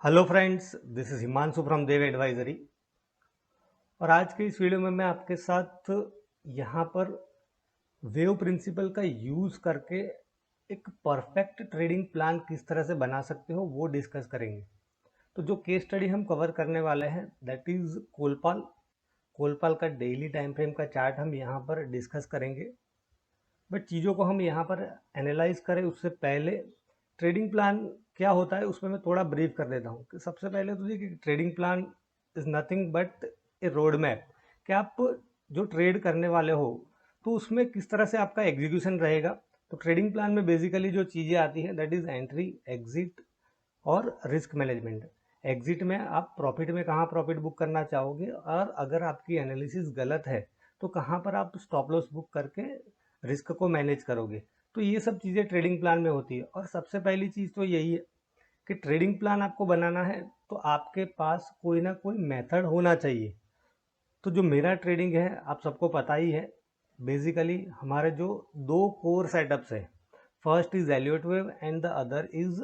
Hello friends, this is Himanshu from Dev Advisory. और आज के इस वीडियो में मैं आपके साथ यहाँ पर वेव प्रिंसिपल का यूज़ करके एक परफेक्ट ट्रेडिंग प्लान किस तरह से बना सकते हो वो डिस्कस करेंगे। तो जो केस स्टडी हम कवर करने वाले हैं दैट इज़ कोलपाल। कोलपाल का डेली टाइम फ्रेम का चार्ट हम यहाँ पर डिस्कस करेंगे। बट चीज़ों को हम यहाँ पर एनालाइज करें उससे पहले ट्रेडिंग प्लान क्या होता है उसमें मैं थोड़ा ब्रीफ कर देता हूँ कि सबसे पहले तो देखिए trading plan is nothing but A road map कि आप जो ट्रेड करने वाले हो तो उसमें किस तरह से आपका एग्जीक्यूशन रहेगा। तो ट्रेडिंग प्लान में बेसिकली जो चीज़ें आती हैं दैट इज़ एंट्री, एग्जिट और रिस्क मैनेजमेंट। एग्जिट में आप प्रॉफिट में कहाँ प्रॉफिट बुक करना चाहोगे और अगर आपकी एनालिसिस गलत है तो कहाँ पर आप स्टॉप लॉस बुक करके रिस्क को मैनेज करोगे। तो ये सब चीज़ें ट्रेडिंग प्लान में होती है और सबसे पहली चीज़ तो यही है कि ट्रेडिंग प्लान आपको बनाना है तो आपके पास कोई ना कोई मेथड होना चाहिए। तो जो मेरा ट्रेडिंग है आप सबको पता ही है। बेसिकली हमारे जो दो कोर सेटअप्स है, first is Elliott wave and the other is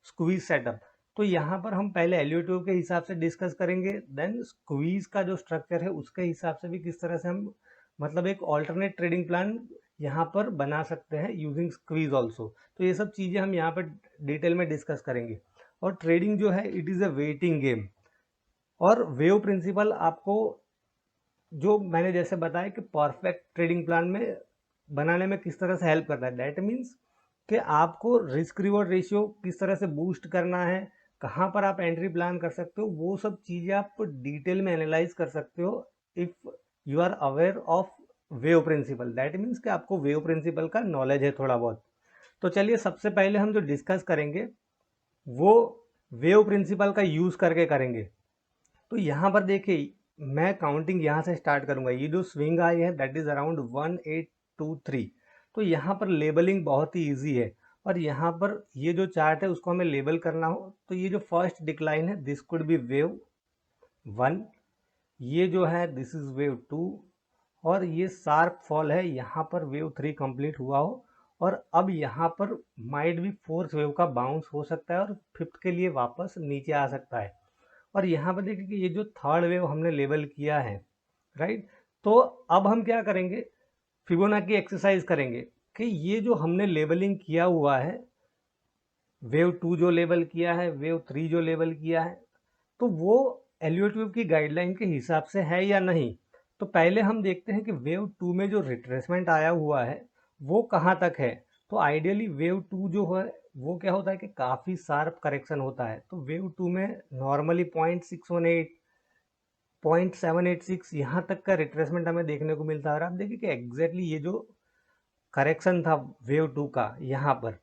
squeeze setup. तो यहाँ पर हम पहले एलियट वेव के हिसाब से डिस्कस करेंगे, देन स्क्वीज का जो स्ट्रक्चर है उसके हिसाब से भी किस तरह से हम मतलब एक ऑल्टरनेट ट्रेडिंग प्लान यहाँ पर बना सकते हैं यूजिंग स्क्वीज ऑल्सो। तो ये सब चीज़ें हम यहाँ पर डिटेल में डिस्कस करेंगे। और ट्रेडिंग जो है it is a waiting game. और वेव प्रिंसिपल आपको जो मैंने जैसे बताया कि परफेक्ट ट्रेडिंग प्लान में बनाने में किस तरह से हेल्प करता है, दैट मीन्स कि आपको रिस्क रिवॉर्ड रेशियो किस तरह से बूस्ट करना है, कहाँ पर आप एंट्री प्लान कर सकते हो, वो सब चीज़ें आप डिटेल में एनालाइज कर सकते हो if you are aware of wave principle. That means कि आपको वेव प्रिंसिपल का नॉलेज है थोड़ा बहुत। तो चलिए सबसे पहले हम जो डिस्कस करेंगे वो वेव प्रिंसिपल का यूज़ करके करेंगे। तो यहाँ पर देखिए मैं काउंटिंग यहाँ से स्टार्ट करूँगा। ये जो स्विंग आई है दैट इज़ अराउंड 1823। तो यहाँ पर लेबलिंग बहुत ही इजी है और यहाँ पर ये जो चार्ट है उसको हमें लेबल करना हो तो ये जो फर्स्ट डिक्लाइन है दिस कुड बी वेव 1, ये जो है दिस इज़ वेव 2 और ये शार्प फॉल है यहाँ पर वेव 3 कंप्लीट हुआ हो और अब यहाँ पर माइट भी फोर्थ वेव का बाउंस हो सकता है और फिफ्थ के लिए वापस नीचे आ सकता है। और यहाँ पर देखिए कि ये जो थर्ड वेव हमने लेबल किया है, राइट। तो अब हम क्या करेंगे, फिबोनाची एक्सरसाइज करेंगे कि ये जो हमने लेबलिंग किया हुआ है, वेव 2 जो लेबल किया है, वेव 3 जो लेबल किया है, तो वो एलियट वेव की गाइडलाइन के हिसाब से है या नहीं। तो पहले हम देखते हैं कि वेव 2 में जो रिट्रेसमेंट आया हुआ है वो कहाँ तक है। तो आइडियली वेव 2 जो है वो क्या होता है कि काफ़ी शार्प करेक्शन होता है। तो वेव 2 में नॉर्मली 0.618 0.786 यहाँ तक का रिट्रेसमेंट हमें देखने को मिलता है। और आप देखिए कि एग्जैक्टली ये जो करेक्शन था वेव 2 का यहाँ पर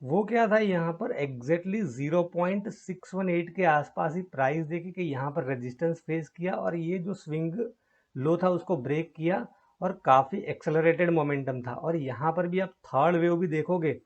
वो क्या था, यहाँ पर एग्जैक्टली 0.618 के आसपास ही प्राइस देखिए कि यहाँ पर रेजिस्टेंस फेस किया और ये जो स्विंग लो था उसको ब्रेक किया और काफ़ी एक्सेलरेटेड मोमेंटम था। और यहाँ पर भी आप थर्ड वेव भी देखोगे,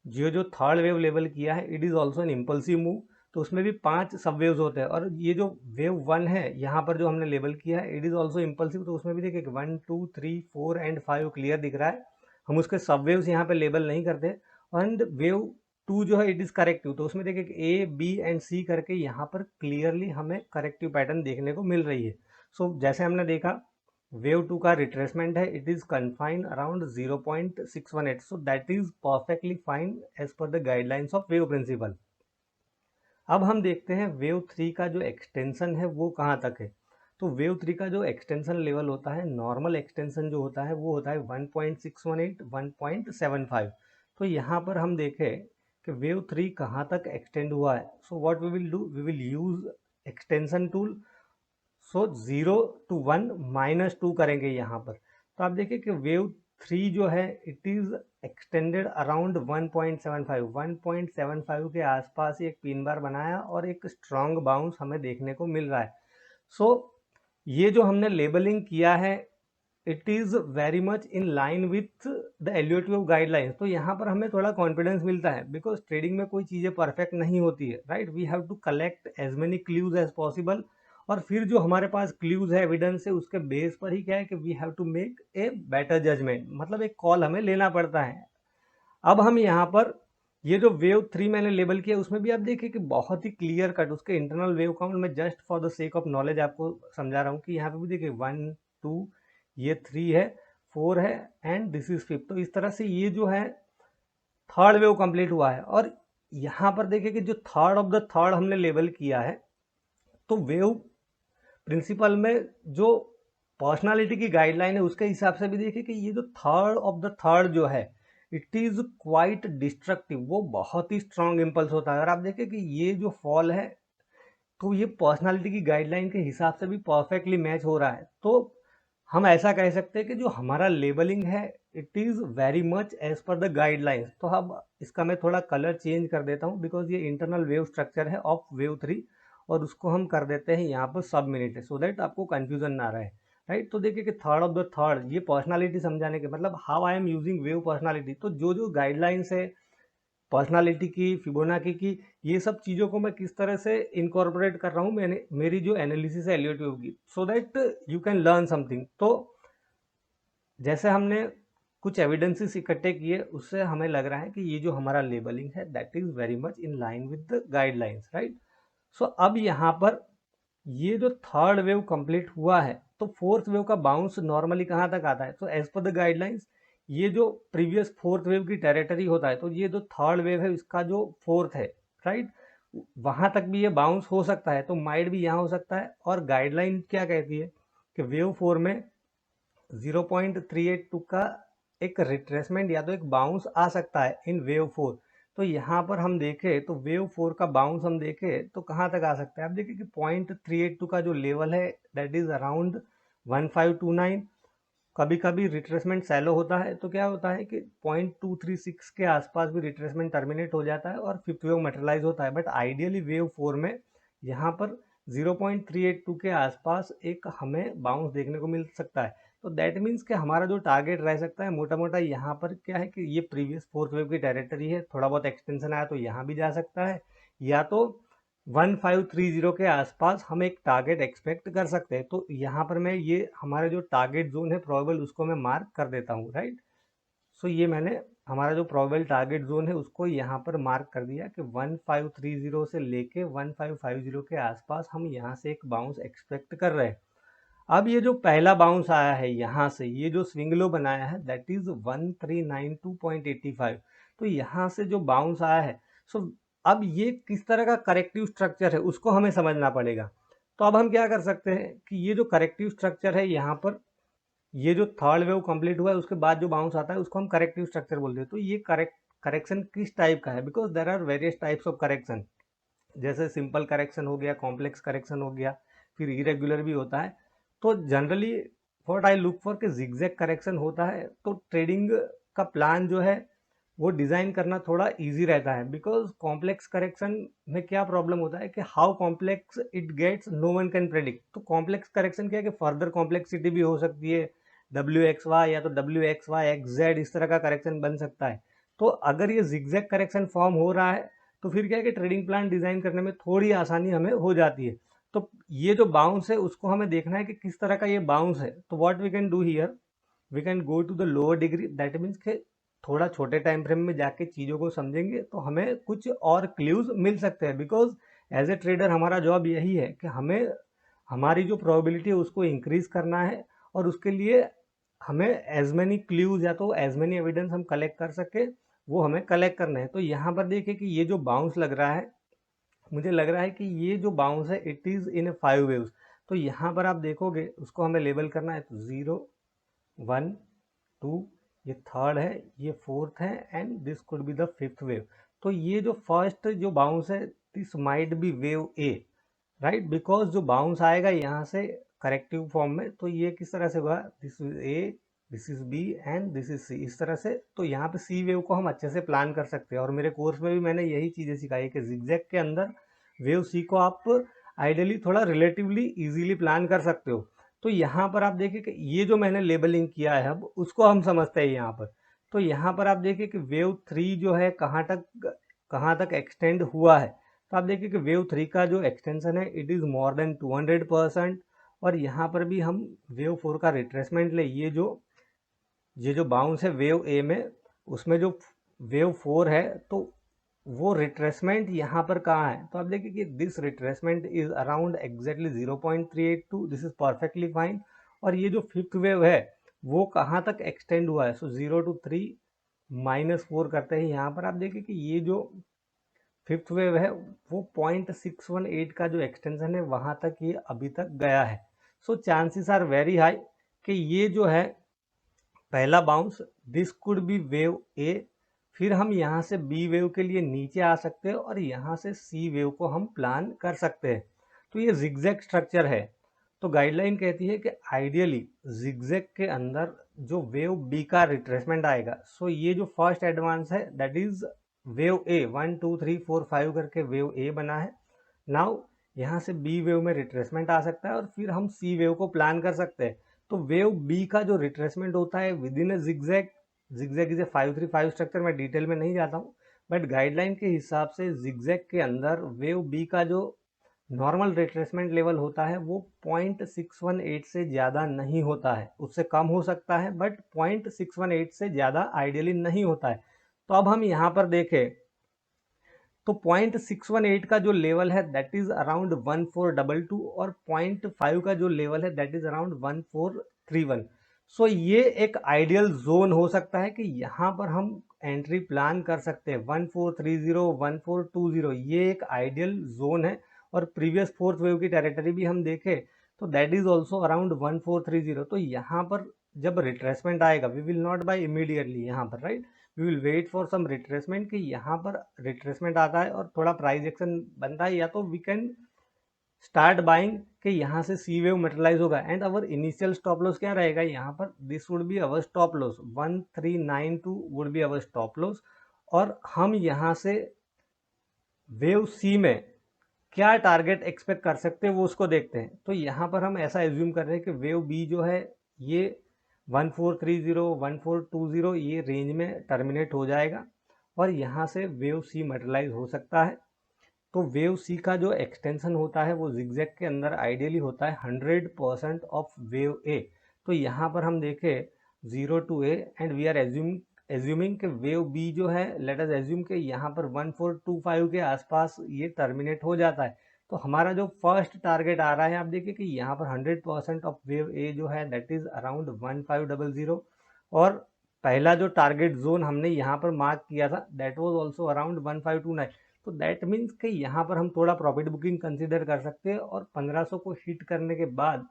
जियो जो थर्ड वेव लेवल किया है it is also an impulsive move. तो उसमें भी 5 सब वेव्स होते हैं और ये जो वेव 1 है यहाँ पर जो हमने लेवल किया है इट इज़ ऑल्सो इम्पल्सिव। तो उसमें भी देखिए 1 2 3 4 एंड 5 क्लियर दिख रहा है। हम उसके सब वेव्स यहाँ पे लेबल नहीं करते। एंड वेव 2 जो है इट इज़ करेक्टिव। तो उसमें देखिए ए बी एंड सी करके यहाँ पर क्लियरली हमें करेक्टिव पैटर्न देखने को मिल रही है। सो जैसे हमने देखा वेव 2 का रिट्रेसमेंट है it is confined around 0.618। So that is perfectly fine as per the guidelines of wave principle. अब हम देखते हैं वेव 3 का जो एक्सटेंशन है वो कहाँ तक है। तो वेव 3 का जो एक्सटेंशन लेवल होता है, नॉर्मल एक्सटेंशन जो होता है वो होता है 1.618 1.75। तो यहाँ पर हम देखें कि वेव 3 कहाँ तक एक्सटेंड हुआ है। So what we will do, we will use extension tool. So 0 to 1 -2 करेंगे यहाँ पर। तो आप देखिए कि वेव 3 जो है इट इज़ एक्सटेंडेड अराउंड 1.75 के आसपास ही एक पिन बार बनाया और एक स्ट्रॉन्ग बाउंस हमें देखने को मिल रहा है। सो ये जो हमने लेबलिंग किया है it is very much in line with the Elliott wave guidelines. तो यहाँ पर हमें थोड़ा कॉन्फिडेंस मिलता है बिकॉज ट्रेडिंग में कोई चीज़ें परफेक्ट नहीं होती है, right. We have to collect as many clues as possible और फिर जो हमारे पास क्लूज है, एविडेंस है, उसके बेस पर ही क्या है कि we have to make a better judgement, मतलब एक कॉल हमें लेना पड़ता है। अब हम यहाँ पर ये जो वेव 3 मैंने लेबल किया उसमें भी आप देखिए कि बहुत ही क्लियर कट उसके इंटरनल वेव काउंट मैं just for the sake of knowledge आपको समझा रहा हूँ कि यहाँ पे भी देखिए 1 2 ये 3 है 4 है एंड दिस इज 5। तो इस तरह से ये जो है थर्ड वेव कंप्लीट हुआ है। और यहाँ पर देखिए कि जो थर्ड ऑफ द थर्ड हमने लेबल किया है तो वेव प्रिंसिपल में जो पर्सनालिटी की गाइडलाइन है उसके हिसाब से भी देखिए कि ये जो थर्ड ऑफ द थर्ड जो है इट इज क्वाइट डिस्ट्रक्टिव, वो बहुत ही स्ट्रांग इम्पल्स होता है। और आप देखिए कि ये जो फॉल है तो ये पर्सनालिटी की गाइडलाइन के हिसाब से भी परफेक्टली मैच हो रहा है। तो हम ऐसा कह सकते हैं कि जो हमारा लेबलिंग है it is very much as per the guidelines. तो अब इसका मैं थोड़ा कलर चेंज कर देता हूँ बिकॉज ये इंटरनल वेव स्ट्रक्चर है ऑफ वेव 3 और उसको हम कर देते हैं यहाँ पर सब मिनट है सो दैट आपको कन्फ्यूजन ना रहे, राइट। तो देखिए कि थर्ड ऑफ द थर्ड ये पर्सनालिटी समझाने के मतलब how I am using wave personality. तो जो जो गाइडलाइंस है पर्सनालिटी की, फिबोनाची की, ये सब चीज़ों को मैं किस तरह से इनकॉर्पोरेट कर रहा हूँ मैंने मेरी जो एनालिसिस है एलियट वेव की, so that you can learn something. तो जैसे हमने कुछ एविडेंसेस इकट्ठे किए उससे हमें लग रहा है कि ये जो हमारा लेबलिंग है that is very much in line with the guidelines, right. So अब यहाँ पर ये जो थर्ड वेव कंप्लीट हुआ है तो फोर्थ वेव का बाउंस नॉर्मली कहाँ तक आता है। तो एज पर द गाइडलाइंस ये जो प्रीवियस फोर्थ वेव की टेरिटरी होता है तो ये जो थर्ड वेव है इसका जो फोर्थ है, राइट, वहां तक भी ये बाउंस हो सकता है। तो माइट भी यहाँ हो सकता है। और गाइडलाइन क्या कहती है कि वेव 4 में 0.382 का एक रिट्रेसमेंट या तो एक बाउंस आ सकता है इन वेव 4। तो यहाँ पर हम देखें तो वेव 4 का बाउंस हम देखें तो कहाँ तक आ सकता है। आप देखिए कि 0.382 का जो लेवल है दैट इज अराउंड 1529। कभी कभी रिट्रेसमेंट सैलो होता है तो क्या होता है कि 0.236 के आसपास भी रिट्रेसमेंट टर्मिनेट हो जाता है और फिफ्थ वेव मटेरियलाइज होता है। बट आइडियली वेव 4 में यहाँ पर 0.382 के आसपास एक हमें बाउंस देखने को मिल सकता है। तो दैट मीन्स कि हमारा जो टारगेट रह सकता है मोटा मोटा यहाँ पर क्या है कि ये प्रीवियस फोर्थ वेव की टेरिटरी है, थोड़ा बहुत एक्सटेंशन आया तो यहाँ भी जा सकता है, या तो 1530 के आसपास हम एक टारगेट एक्सपेक्ट कर सकते हैं। तो यहाँ पर मैं ये हमारा जो टारगेट जोन है प्रोबेबल उसको मैं मार्क कर देता हूँ, राइट। सो ये मैंने हमारा जो प्रोबेबल टारगेट जोन है उसको यहाँ पर मार्क कर दिया कि 1530 से लेके 1550 के आसपास हम यहाँ से एक बाउंस एक्सपेक्ट कर रहे हैं। अब ये जो पहला बाउंस आया है यहाँ से ये जो स्विंग लो बनाया है दैट इज 1392.85। तो यहाँ से जो बाउंस आया है सो अब ये किस तरह का करेक्टिव स्ट्रक्चर है उसको हमें समझना पड़ेगा। तो अब हम क्या कर सकते हैं कि ये जो करेक्टिव स्ट्रक्चर है यहाँ पर ये जो थर्ड वेव कंप्लीट हुआ है उसके बाद जो बाउंस आता है उसको हम करेक्टिव स्ट्रक्चर बोलते हैं। तो ये करेक्शन किस टाइप का है because there are various types of correction, जैसे सिंपल करेक्शन हो गया, कॉम्प्लेक्स करेक्शन हो गया, फिर इरेगुलर भी होता है। तो generally what I look for कि जिगजैग करेक्शन होता है तो ट्रेडिंग का प्लान जो है वो डिज़ाइन करना थोड़ा इजी रहता है। बिकॉज कॉम्प्लेक्स करेक्शन में क्या प्रॉब्लम होता है कि how complex it gets no one can predict. तो कॉम्प्लेक्स करेक्शन क्या है कि फर्दर कॉम्प्लेक्सिटी भी हो सकती है, डब्ल्यू एक्स वाई या तो W X Y X Z इस तरह का करेक्शन बन सकता है। तो अगर ये जिगजैग करेक्शन फॉर्म हो रहा है तो फिर क्या है कि ट्रेडिंग प्लान डिज़ाइन करने में थोड़ी आसानी हमें हो जाती है। तो ये जो बाउंस है उसको हमें देखना है कि किस तरह का ये बाउंस है। तो what we can do here, we can go to the lower degree, that means के थोड़ा छोटे टाइम फ्रेम में जाके चीज़ों को समझेंगे तो हमें कुछ और क्ल्यूज मिल सकते हैं। बिकॉज एज ए ट्रेडर हमारा जॉब यही है कि हमें हमारी जो प्रोबेबिलिटी है उसको इंक्रीज करना है और उसके लिए हमें एज मैनी क्ल्यूज या तो एज मैनी एविडेंस हम कलेक्ट कर सके वो हमें कलेक्ट करना है। तो यहाँ पर देखिए कि ये जो बाउंस लग रहा है मुझे लग रहा है कि ये जो बाउंस है it is in A 5 waves. तो यहाँ पर आप देखोगे उसको हमें लेबल करना है तो 0 1 2 ये थर्ड है, ये फोर्थ है and this could be the fifth wave. तो ये जो फर्स्ट जो बाउंस है this might be wave A, right, because जो बाउंस आएगा यहाँ से करेक्टिव फॉर्म में तो ये किस तरह से होगा, this is A, this is B and this is C, इस तरह से। तो यहाँ पे सी वेव को हम अच्छे से प्लान कर सकते हैं और मेरे कोर्स में भी मैंने यही चीज़ें सिखाई कि जिगजैग के अंदर वेव सी को आप आइडियली थोड़ा रिलेटिवली इजीली प्लान कर सकते हो। तो यहाँ पर आप देखिए कि ये जो मैंने लेबलिंग किया है अब उसको हम समझते हैं यहाँ पर। तो यहाँ पर आप देखिए कि वेव 3 जो है कहाँ तक एक्सटेंड हुआ है। तो आप देखिए कि वेव 3 का जो एक्सटेंशन है इट इज़ मोर देन 200%। और यहाँ पर भी हम वेव 4 का रिट्रेसमेंट ले, ये जो बाउंस है वेव ए में उसमें जो वेव 4 है तो वो रिट्रेसमेंट यहाँ पर कहाँ है, तो आप देखिए कि this retracement is around exactly 0.382, this is perfectly fine. और ये जो फिफ्थ वेव है वो कहाँ तक एक्सटेंड हुआ है, सो 0 to 3 -4 करते हैं। यहाँ पर आप देखिए कि ये जो फिफ्थ वेव है वो 0.618 का जो एक्सटेंशन है वहाँ तक ये अभी तक गया है। So chances are very high कि ये जो है पहला bounce, this could be wave A, फिर हम यहाँ से बी वेव के लिए नीचे आ सकते हैं और यहाँ से सी वेव को हम प्लान कर सकते हैं। तो ये जिगजैग स्ट्रक्चर है। तो गाइडलाइन कहती है कि आइडियली जिगजैग के अंदर जो वेव बी का रिट्रेसमेंट आएगा, सो ये जो फर्स्ट एडवांस है दैट इज वेव ए, 1 2 3 4 5 करके वेव ए बना है। नाउ यहाँ से बी वेव में रिट्रेसमेंट आ सकता है और फिर हम सी वेव को प्लान कर सकते हैं। तो वेव बी का जो रिट्रेसमेंट होता है with in A zigzag, zigzag is a 5-3-5 structure, मैं डिटेल में नहीं जाता हूँ, बट गाइडलाइन के हिसाब से जिगजैग के अंदर वेव बी का जो नॉर्मल रिट्रेसमेंट लेवल होता है वो 0.618 से ज़्यादा नहीं होता है, उससे कम हो सकता है बट 0.618 से ज़्यादा आइडियली नहीं होता है। तो अब हम यहाँ पर देखें तो 0.618 का जो लेवल है दैट इज अराउंड 1422 और 0.5 का जो लेवल है दैट इज अराउंड 1431। सो ये एक आइडियल जोन हो सकता है कि यहाँ पर हम एंट्री प्लान कर सकते हैं। 1430 1420 ये एक आइडियल जोन है। और प्रीवियस फोर्थ वेव की टेरिटरी भी हम देखें तो दैट इज ऑल्सो अराउंड 1430। तो यहाँ पर जब रिट्रेसमेंट आएगा we will not buy immediately यहाँ पर, right, we will wait for some retracement कि यहाँ पर रिट्रेसमेंट आता है और थोड़ा प्राइस एक्शन बनता है, या तो वी कैन स्टार्ट बाइंग कि यहाँ से सी वेव मटेरियलाइज होगा and our initial stop loss क्या रहेगा यहाँ पर, this would be our stop loss 1392 would be our stop loss. और हम यहाँ से वेव सी में क्या टारगेट एक्सपेक्ट कर सकते हैं वो उसको देखते हैं। तो यहाँ पर हम ऐसा एज्यूम कर रहे हैं कि वेव बी जो है ये 1430 1420 ये रेंज में टर्मिनेट हो जाएगा और यहाँ से वेव सी मटेरियलाइज हो सकता है। तो वेव सी का जो एक्सटेंशन होता है वो जिगजैग के अंदर आइडियली होता है 100% ऑफ वेव ए। तो यहाँ पर हम देखें 0 to A and we are assuming कि वेव बी जो है लेट अस एज्यूम कि यहाँ पर 1425 के आसपास ये टर्मिनेट हो जाता है। तो हमारा जो फर्स्ट टारगेट आ रहा है आप देखिए कि यहाँ पर 100% ऑफ वेव ए जो है दैट इज अराउंड 1500 और पहला जो टारगेट जोन हमने यहाँ पर मार्क किया था दैट वाज आल्सो अराउंड 1529। तो दैट मीन्स कि यहाँ पर हम थोड़ा प्रॉफिट बुकिंग कंसीडर कर सकते हैं और 1500 को हिट करने के बाद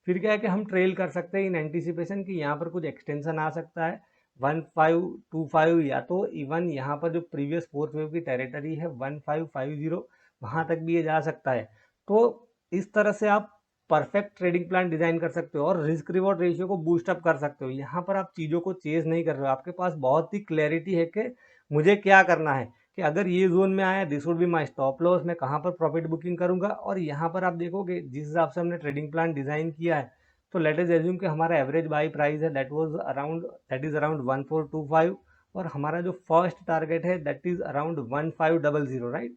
फिर क्या है कि हम ट्रेल कर सकते हैं इन एंटीसिपेशन कि यहाँ पर कुछ एक्सटेंशन आ सकता है 1525 या तो इवन यहाँ पर जो प्रीवियस फोर्थ वेव की टेरिटरी है 1550 वहाँ तक भी ये जा सकता है। तो इस तरह से आप परफेक्ट ट्रेडिंग प्लान डिजाइन कर सकते हो और रिस्क रिवॉर्ड रेशियो को बूस्ट अप कर सकते हो। यहाँ पर आप चीज़ों को चेज नहीं कर रहे हो, आपके पास बहुत ही क्लैरिटी है कि मुझे क्या करना है, कि अगर ये जोन में आया this would be my stop loss, मैं कहाँ पर प्रॉफिट बुकिंग करूंगा। और यहाँ पर आप देखोगे जिस हिसाब से हमने ट्रेडिंग प्लान डिजाइन किया है तो लेट अस एज्यूम कि हमारा एवरेज बाई प्राइस है दैट इज अराउंड 1425 और हमारा जो फर्स्ट टारगेट है दैट इज अराउंड 1500, राइट।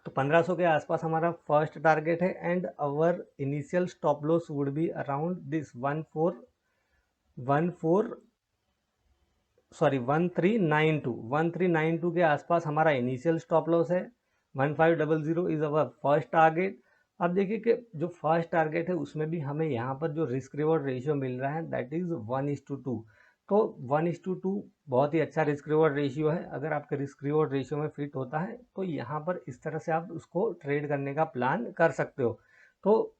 तो 1500 के आसपास हमारा फर्स्ट टारगेट है and our initial stop loss would be around this 1392 के आसपास हमारा इनिशियल स्टॉप लॉस है। 1500 इज अवर फर्स्ट टारगेट। अब देखिए कि जो फर्स्ट टारगेट है उसमें भी हमें यहाँ पर जो रिस्क रिवॉर्ड रेशियो मिल रहा है दैट इज 1:2। तो 1:2 बहुत ही अच्छा रिस्क रिवॉर्ड रेशियो है। अगर आपके रिस्क रिवॉर्ड रेशियो में फिट होता है तो यहाँ पर इस तरह से आप उसको ट्रेड करने का प्लान कर सकते हो। तो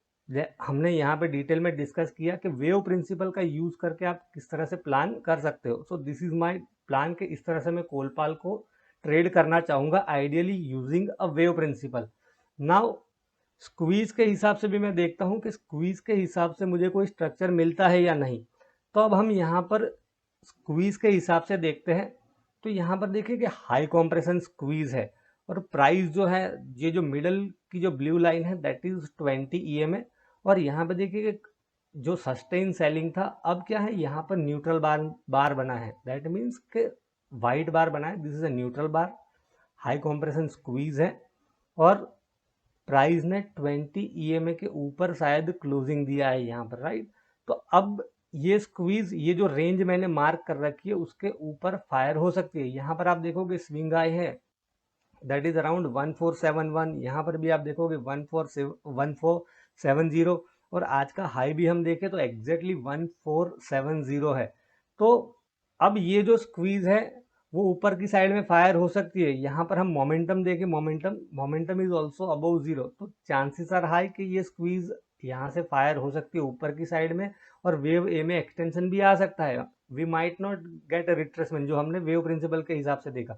हमने यहाँ पे डिटेल में डिस्कस किया कि वेव प्रिंसिपल का यूज करके आप किस तरह से प्लान कर सकते हो। So this is my plan के इस तरह से मैं कोलपाल को ट्रेड करना चाहूँगा ideally using a wave principle. Now squeeze के हिसाब से भी मैं देखता हूँ कि स्क्वीज के हिसाब से मुझे कोई स्ट्रक्चर मिलता है या नहीं। तो अब हम यहाँ पर स्क्वीज के हिसाब से देखते हैं। तो यहाँ पर देखिए कि हाई कॉम्प्रेशन स्क्वीज है और प्राइस जो है ये जो मिडल की जो ब्लू लाइन है दैट इज 20 EMA और यहाँ पे देखिए कि जो सस्टेन सेलिंग था अब क्या है यहाँ पर न्यूट्रल बार बना है, दैट मीन्स के वाइट बार बना है, this is a neutral bar, high compression squeeze है और प्राइस ने 20 EMA के ऊपर शायद क्लोजिंग दिया है यहाँ पर, राइट। तो अब ये स्क्वीज ये जो रेंज मैंने मार्क कर रखी है उसके ऊपर फायर हो सकती है। यहाँ पर आप देखोगे स्विंग आई है दैट इज अराउंड 1471। यहाँ पर भी आप देखोगे 1470, और आज का हाई भी हम देखें तो एग्जैक्टली 1470 है। तो अब ये जो स्क्वीज है वो ऊपर की साइड में फायर हो सकती है। यहाँ पर हम मोमेंटम देखें, momentum is also above zero, तो चांसेस आर हाई कि ये स्क्वीज यहाँ से फायर हो सकती है ऊपर की साइड में, और वेव ए में एक्सटेंशन भी आ सकता है। We might not get a retracement, जो हमने वेव प्रिंसिपल के हिसाब से देखा।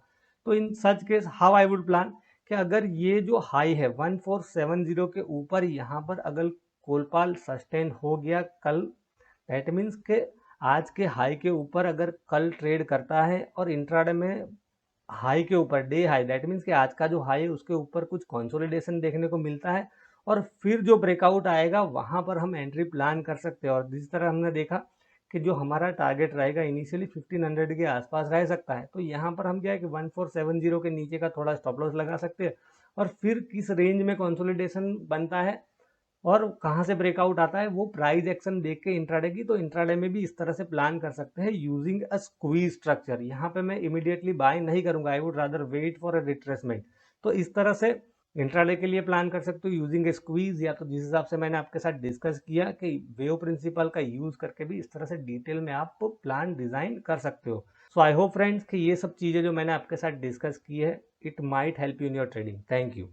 तो in such case how I would plan कि अगर ये जो हाई है 1470 के ऊपर यहाँ पर अगर कोलपाल सस्टेन हो गया कल, दैट मीन्स के आज के हाई के ऊपर अगर कल ट्रेड करता है और इंट्राडे में हाई के ऊपर डे हाई, दैट मीन्स कि आज का जो हाई है उसके ऊपर कुछ कंसोलिडेशन देखने को मिलता है, और फिर जो ब्रेकआउट आएगा वहां पर हम एंट्री प्लान कर सकते हैं। और जिस तरह हमने देखा कि जो हमारा टारगेट रहेगा इनिशियली 1500 के आसपास रह सकता है, तो यहाँ पर हम क्या है कि 1470 के नीचे का थोड़ा स्टॉप लॉस लगा सकते हैं, और फिर किस रेंज में कंसोलिडेशन बनता है और कहाँ से ब्रेकआउट आता है वो प्राइस एक्शन देख के इंट्राडे की, तो इंट्राडे में भी इस तरह से प्लान कर सकते हैं यूजिंग अ स्क्वीज स्ट्रक्चर। यहाँ पे मैं इमीडिएटली बाय नहीं करूंगा, I would rather wait for a retracement. तो इस तरह से इंट्राडे के लिए प्लान कर सकते हो यूजिंग ए स्क्वीज, या तो जिस हिसाब से मैंने आपके साथ डिस्कस किया कि वेव प्रिंसिपल का यूज करके भी इस तरह से डिटेल में आप प्लान डिजाइन कर सकते हो। सो आई होप फ्रेंड्स कि ये सब चीजें जो मैंने आपके साथ डिस्कस की है, it might help you in your trading. Thank you.